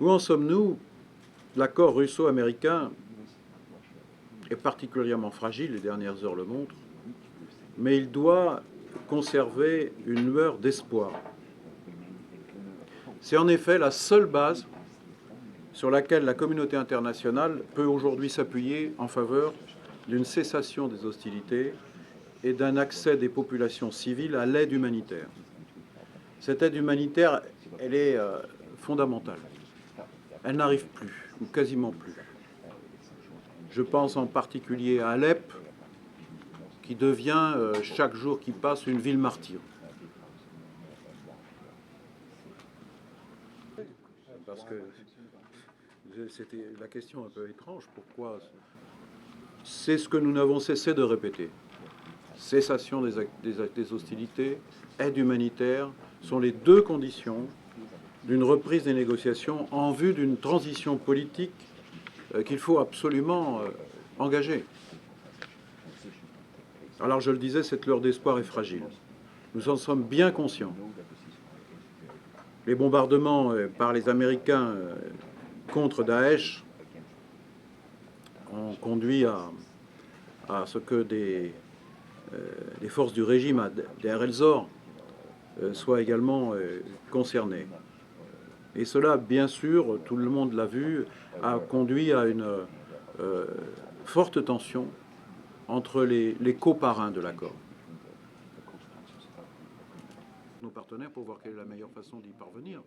Où en sommes-nous? L'accord russo-américain est particulièrement fragile, les dernières heures le montrent, mais il doit conserver une lueur d'espoir. C'est en effet la seule base sur laquelle la communauté internationale peut aujourd'hui s'appuyer en faveur d'une cessation des hostilités et d'un accès des populations civiles à l'aide humanitaire. Cette aide humanitaire, elle est fondamentale. Elle n'arrive plus, ou quasiment plus. Je pense en particulier à Alep, qui devient, chaque jour qui passe, une ville martyre. Parce que c'était la question un peu étrange. Pourquoi? C'est ce que nous n'avons cessé de répéter. Cessation des hostilités, aide humanitaire sont les deux conditions d'une reprise des négociations en vue d'une transition politique qu'il faut absolument engager. Alors je le disais, cette lueur d'espoir est fragile. Nous en sommes bien conscients. Les bombardements par les Américains contre Daesh ont conduit à ce que des forces du régime à Deir el-Zor soient également concernées. Et cela, bien sûr, tout le monde l'a vu, a conduit à une forte tension entre les coparrains de l'accord. Nos partenaires pour voir quelle est la meilleure façon d'y parvenir.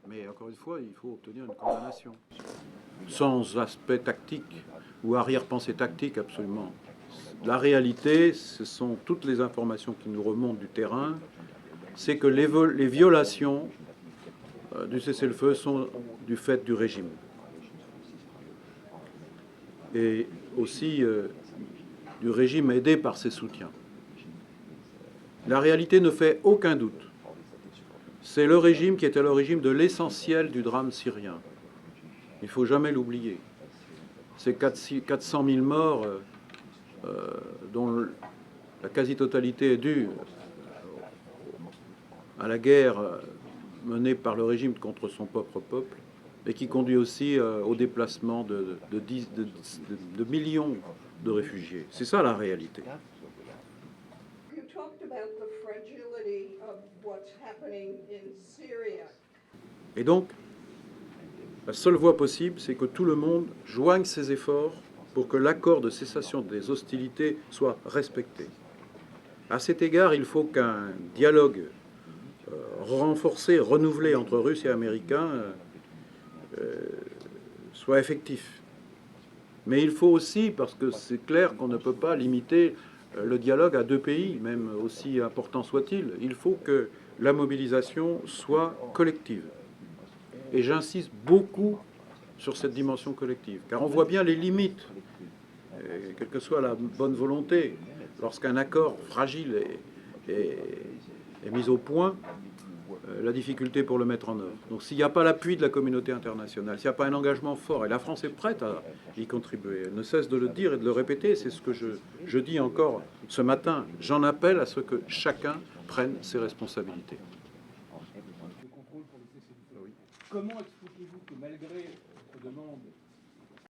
Mais encore une fois, il faut obtenir une condamnation. Sans aspect tactique ou arrière-pensée tactique, absolument. La réalité, ce sont toutes les informations qui nous remontent du terrain, c'est que les violations du cessez-le-feu sont du fait du régime. Et aussi du régime aidé par ses soutiens. La réalité ne fait aucun doute. C'est le régime qui est à l'origine de l'essentiel du drame syrien. Il ne faut jamais l'oublier. Ces 400 000 morts, dont la quasi-totalité est due à la guerre menée par le régime contre son propre peuple, et qui conduit aussi au déplacement de millions de réfugiés. C'est ça la réalité. Et donc, la seule voie possible, c'est que tout le monde joigne ses efforts pour que l'accord de cessation des hostilités soit respecté. À cet égard, il faut qu'un dialogue renforcé, renouvelé entre Russes et Américains soit effectif. Mais il faut aussi, parce que c'est clair qu'on ne peut pas limiter le dialogue à deux pays, même aussi important soit-il, il faut que la mobilisation soit collective. Et j'insiste beaucoup sur cette dimension collective, car on voit bien les limites, quelle que soit la bonne volonté, lorsqu'un accord fragile est mis au point, la difficulté pour le mettre en œuvre. Donc s'il n'y a pas l'appui de la communauté internationale, s'il n'y a pas un engagement fort, et la France est prête à y contribuer, elle ne cesse de le dire et de le répéter, c'est ce que je dis encore ce matin, j'en appelle à ce que chacun prenne ses responsabilités. Comment expliquez-vous que malgré votre demande